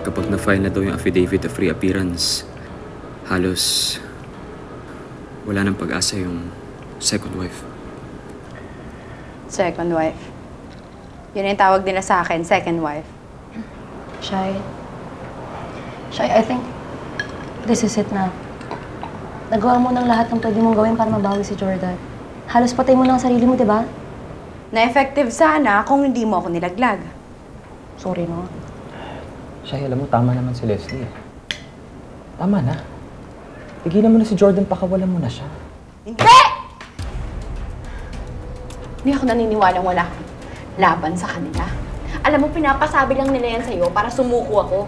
Kapag na-file na daw yung affidavit of reappearance, halos wala nang pag-asa yung second wife. Second wife. Yun yung tawag nila sa akin, second wife. Shai, I think this is it na. Nagawa mo ng lahat ng pwede mong gawin para mabawi si Jordan. Halos patay mo lang ang sarili mo, di ba? Na-effective sana kung hindi mo ako nilaglag. Sorry, no? Shai, alam mo, tama naman si Leslie. Tama na. Tigilan mo na si Jordan, pakawalan mo na siya. Hindi! Hindi ako naniniwalang wala kang laban sa kanila. Alam mo, pinapasabi lang nila yan sa'yo para sumuko ako.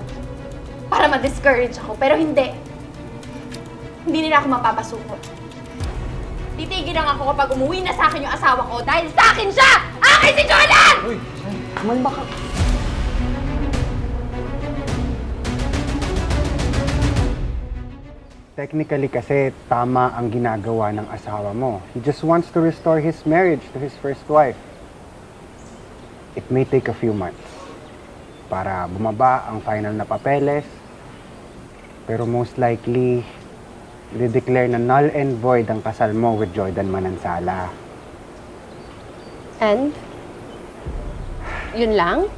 Para ma-discourage ako. Pero hindi. Hindi nila ako mapapasuko. Titigil lang ako kapag umuwi na sa akin yung asawa ko dahil sa akin siya! Akin si Jordan! Uy, Shai, kumalma ka. Technically kasi tama ang ginagawa ng asawa mo. He just wants to restore his marriage to his first wife. It may take a few months para bumaba ang final na papeles. Pero most likely, i-declare na null and void ang kasal mo with Jordan Manansala. And? Yun lang?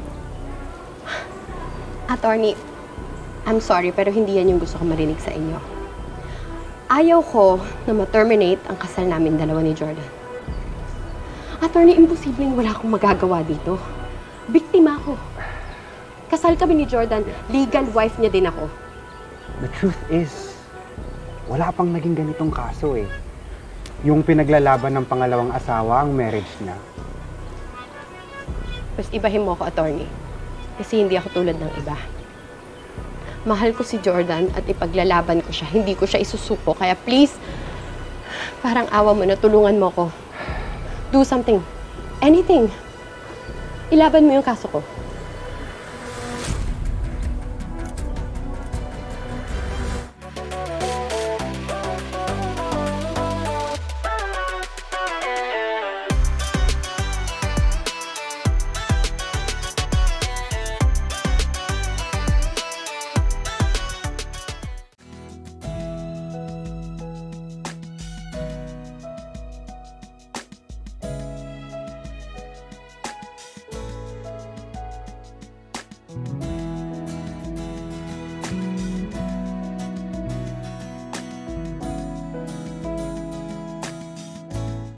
Attorney, I'm sorry pero hindi yan yung gusto ko marinig sa inyo. Ayaw ko na ma-terminate ang kasal namin dalawa ni Jordan. Attorney, imposibleng wala akong magagawa dito. Biktima ako. Kasal kami ni Jordan, legal wife niya din ako. The truth is, wala pang naging ganitong kaso eh. Yung pinaglalaban ng pangalawang asawa ang marriage niya. Mas ibahin mo ako, attorney. Kasi hindi ako tulad ng iba. Mahal ko si Jordan at ipaglalaban ko siya. Hindi ko siya isusuko. Kaya please, parang awa mo na tulungan mo ko. Do something. Anything. Ilaban mo yung kaso ko.